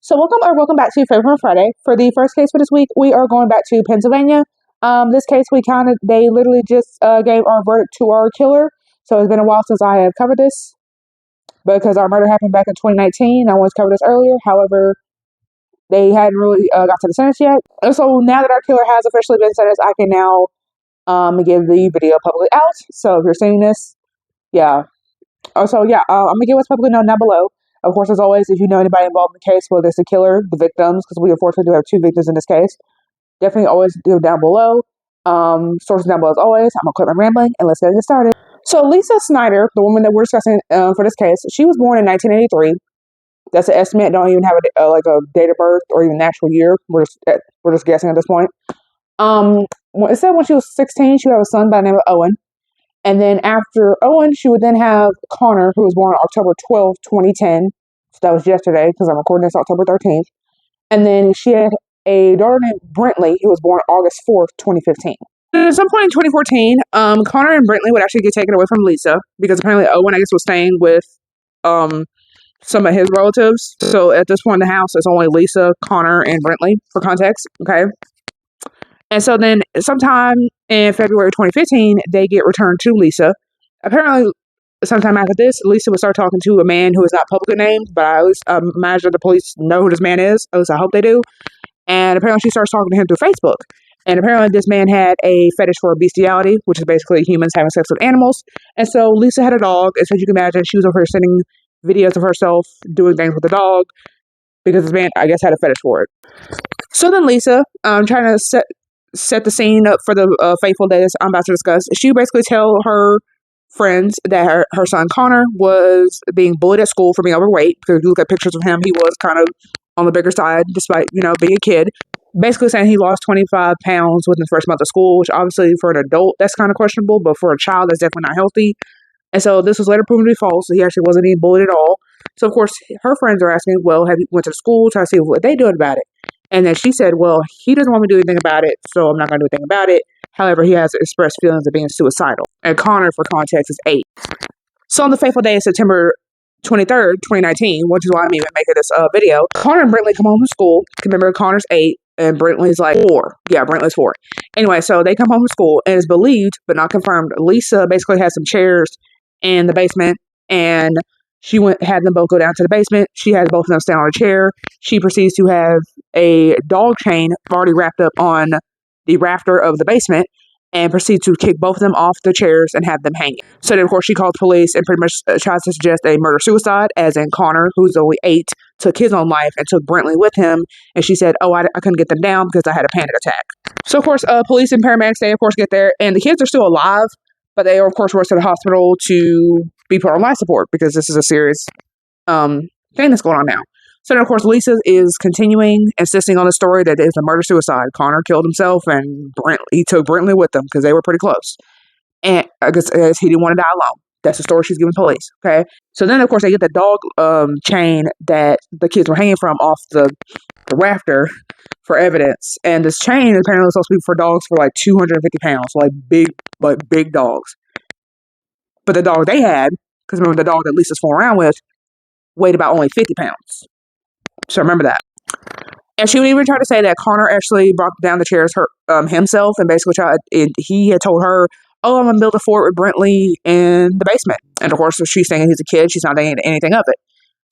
So welcome back to Favorite Friday. For the first case for this week, we are going back to Pennsylvania. This case they literally just gave our verdict to our killer. So it's been a while since I have covered this because our murder happened back in 2019. I once covered this earlier. However, they hadn't really got to the sentence yet. And so now that our killer has officially been sentenced, I can now give the video publicly out. So if you're seeing this, yeah. I'm gonna give what's publicly known down below. Of course, as always, if you know anybody involved in the case, whether it's the killer, the victims, because we unfortunately do have two victims in this case, definitely always do down below. Sources down below as always. I'm gonna quit my rambling and let's get started. So Lisa Synder, the woman that we're discussing for this case, she was born in 1983. That's an estimate. Don't even have a date of birth or even natural year. We're just guessing at this point. It said when she was 16, she would have a son by the name of Owen. And then after Owen, she would then have Connor, who was born October 12th, 2010. So that was yesterday because I'm recording this October 13th. And then she had a daughter named Brentley, who was born August 4th, 2015. And at some point in 2014, Connor and Brentley would actually get taken away from Lisa because apparently Owen, I guess, was staying with some of his relatives. So at this point in the house, it's only Lisa, Connor, and Brentley for context. Okay. And so then sometime in February 2015, they get returned to Lisa. Apparently, sometime after this, Lisa would start talking to a man who is not publicly named, but I at least imagine the police know who this man is. At least I hope they do. And apparently she starts talking to him through Facebook. And apparently this man had a fetish for bestiality, which is basically humans having sex with animals. And so Lisa had a dog. And so you can imagine she was over here sending videos of herself doing things with the dog because this man, I guess, had a fetish for it. So then Lisa, trying to set the scene up for the fateful day I'm about to discuss, she would basically tell her friends that her son Connor was being bullied at school for being overweight. Because if you look at pictures of him, he was kind of on the bigger side, despite, being a kid. Basically saying he lost 25 pounds within the first month of school, which obviously for an adult, that's kind of questionable, but for a child, that's definitely not healthy. And so this was later proven to be false. He actually wasn't being bullied at all. So, of course, her friends are asking, well, have you went to the school, try to see what they doing about it? And then she said, well, he doesn't want me to do anything about it, so I'm not going to do anything about it. However, he has expressed feelings of being suicidal. And Connor, for context, is 8. So on the fateful day of September 23rd, 2019, which is why I'm even making this video, Connor and Brentley come home from school. Remember, Connor's 8 and Brentley's like 4. Yeah, Brentley's 4. Anyway, so they come home from school and it's believed, but not confirmed, Lisa basically has some chairs in the basement and she had them both go down to the basement. She has both of them stand on a chair. She proceeds to have a dog chain already wrapped up on the rafter of the basement and proceeds to kick both of them off the chairs and have them hanging. So then, of course, she calls police and pretty much tries to suggest a murder-suicide, as in Connor, who's only 8, took his own life and took Brentley with him. And she said, I couldn't get them down because I had a panic attack. So, of course, police and paramedics, they, of course, get there. And the kids are still alive, but they are, of course, rushed to the hospital to be put on life support because this is a serious thing that's going on now. So then, of course, Lisa is continuing, insisting on the story that it's a murder-suicide. Connor killed himself, and he took Brentley with him because they were pretty close. And I guess he didn't want to die alone. That's the story she's giving police, okay? So then, of course, they get the dog chain that the kids were hanging from off the rafter for evidence. And this chain apparently was supposed to be for dogs for like 250 pounds, like big dogs. But the dog they had, because remember the dog that Lisa's fooling around with, weighed about only 50 pounds. So remember that. And she would even try to say that Connor actually brought down the chairs himself and basically he had told her, oh, I'm going to build a fort with Brentley in the basement. And of course, she's saying he's a kid. She's not thinking anything of it.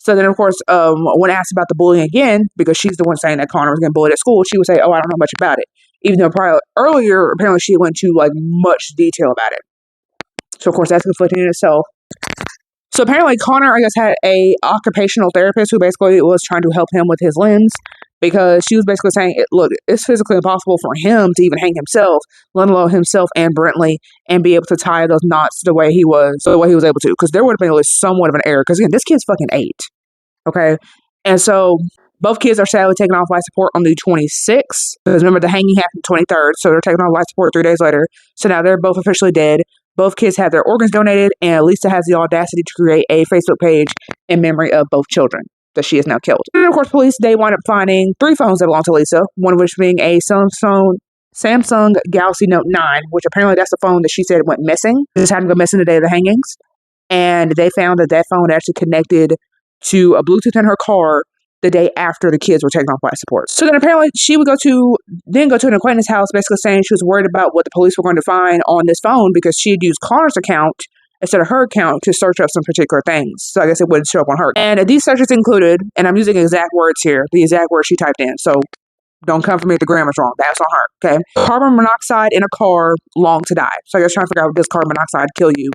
So then, of course, when asked about the bullying again, because she's the one saying that Connor was getting bullied at school, she would say, oh, I don't know much about it. Even though earlier, apparently she went into like much detail about it. So, of course, that's conflicting in itself. So apparently Connor, I guess, had a occupational therapist who basically was trying to help him with his limbs because she was basically saying, look, it's physically impossible for him to even hang himself, let alone himself and Brentley, and be able to tie those knots the way he was able to. Because there would have been at least somewhat of an error. Because again, this kid's fucking 8. Okay? And so both kids are sadly taken off life support on the 26th. Because remember, the hanging happened 23rd. So they're taken off life support 3 days later. So now they're both officially dead. Both kids have their organs donated, and Lisa has the audacity to create a Facebook page in memory of both children that she has now killed. And of course, police, they wind up finding 3 phones that belong to Lisa, one of which being a Samsung Galaxy Note 9, which apparently that's the phone that she said went missing. This happened to go missing the day of the hangings. And they found that phone actually connected to a Bluetooth in her car the day after the kids were taken off life support. So then apparently she would go to an acquaintance's house, basically saying she was worried about what the police were going to find on this phone because she had used Connor's account instead of her account to search up some particular things. So I guess it wouldn't show up on her. And these searches included, and I'm using exact words here, the exact words she typed in. So don't come for me if the grammar's wrong. That's on her, okay? Carbon monoxide in a car, long to die. So I guess trying to figure out, does carbon monoxide kill you?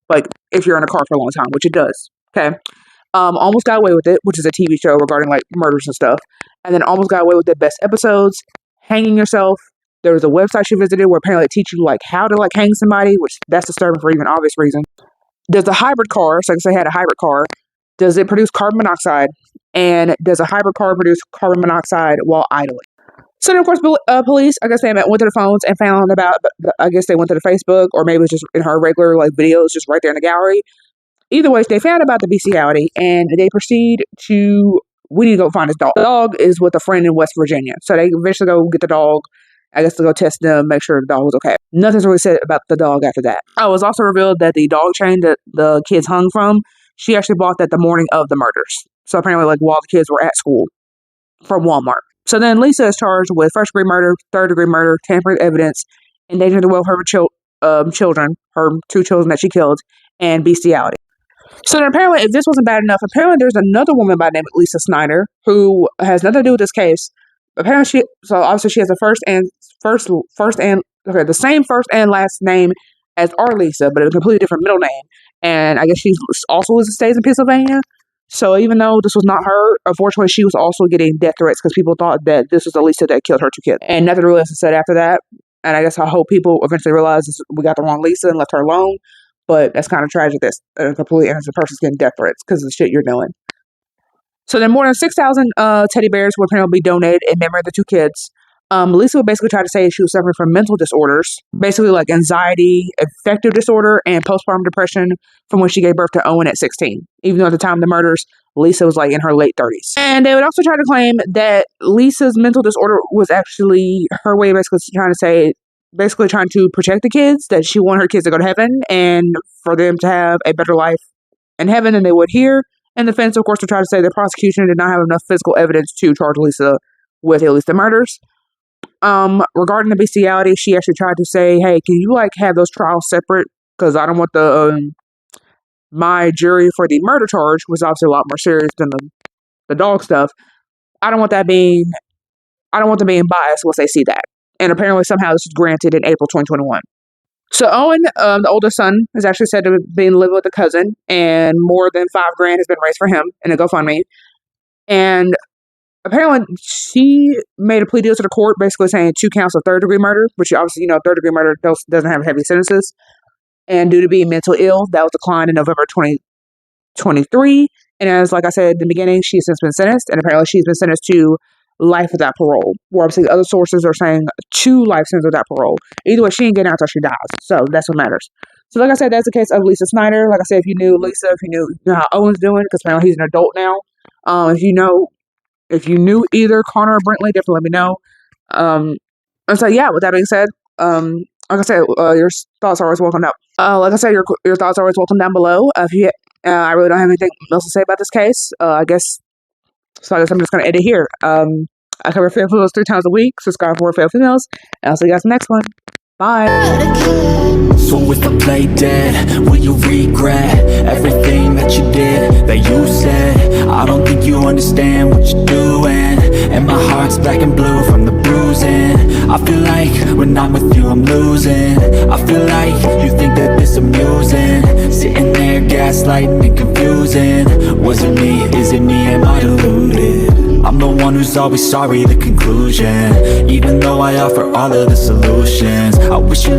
Like, if you're in a car for a long time, which it does, okay? Almost Got Away with It, which is a TV show regarding, like, murders and stuff. And then Almost Got Away with It, best episodes. Hanging Yourself. There was a website she visited where apparently it teaches you, like, how to, like, hang somebody, which that's disturbing for even obvious reason. Does a hybrid car, so I guess they had a hybrid car, does it produce carbon monoxide? And does a hybrid car produce carbon monoxide while idling? So then, of course, police, I guess they went to the phones and found about, I guess they went to the Facebook, or maybe it's just in her regular, like, videos just right there in the gallery. Either way, they found about the bestiality, and they proceed to, we need to go find this dog. The dog is with a friend in West Virginia. So they eventually go get the dog, I guess to go test them, make sure the dog was okay. Nothing's really said about the dog after that. Oh, it was also revealed that the dog chain that the kids hung from, she actually bought that the morning of the murders. So apparently, like, while the kids were at school from Walmart. So then Lisa is charged with first-degree murder, third-degree murder, tampering with evidence, endangering the welfare of children, her 2 children that she killed, and bestiality. So then apparently, if this wasn't bad enough, apparently there's another woman by the name of Lisa Synder who has nothing to do with this case. Apparently, obviously she has the same first and last name as our Lisa, but a completely different middle name. And I guess she also stays in Pennsylvania. So even though this was not her, unfortunately, she was also getting death threats because people thought that this was the Lisa that killed her 2 kids. And nothing really else was said after that. And I guess I hope people eventually realize we got the wrong Lisa and left her alone. But that's kind of tragic that a completely innocent person's getting death threats because of the shit you're doing. So then more than 6,000 teddy bears will apparently be donated in memory of the 2 kids. Lisa would basically try to say she was suffering from mental disorders, basically like anxiety, affective disorder, and postpartum depression from when she gave birth to Owen at 16. Even though at the time of the murders, Lisa was like in her late 30s. And they would also try to claim that Lisa's mental disorder was actually her way of basically trying to protect the kids, that she wanted her kids to go to heaven and for them to have a better life in heaven than they would here. And the defense, of course, would try to say the prosecution did not have enough physical evidence to charge Lisa with at least the murders. Regarding the bestiality, she actually tried to say, hey, can you like have those trials separate? Because I don't want my jury for the murder charge was obviously a lot more serious than the dog stuff. I don't want them being biased once they see that. And apparently somehow this was granted in April 2021. So Owen, the oldest son, is actually said to have been living with a cousin, and more than $5,000 has been raised for him in a GoFundMe. And apparently, she made a plea deal to the court, basically saying 2 counts of third-degree murder, which obviously, third-degree murder doesn't have heavy sentences. And due to being mentally ill, that was declined in November 2023. And as, like I said at the beginning, she has since been sentenced, and apparently she's been sentenced to life without parole. Where obviously other sources are saying 2 life sentences without parole. Either way, she ain't getting out until she dies. So that's what matters. So like I said, that's the case of Lisa Synder. Like I said, if you knew Lisa, if you knew how Owen's doing, because apparently he's an adult now. If you knew either Connor or Brentley, definitely let me know. And so, yeah, with that being said, like I said, your thoughts are always welcome down. Like I said, your thoughts are always welcome down below. I really don't have anything else to say about this case. I guess I'm just going to end it here. I cover fail females 3 times a week. Subscribe for more fail females. And I'll see you guys in the next one. Bye. So if I play dead, will you regret everything that you did, that you said? I don't think you understand what you're doing, and my heart's black and blue from the bruising. I feel like when I'm with you I'm losing. I feel like you think that this amusing, sitting there gaslighting and confusing. Was it me? Is it me? Am I deluded? I'm the one who's always sorry, the conclusion. Even though I offer all of the solutions, I wish you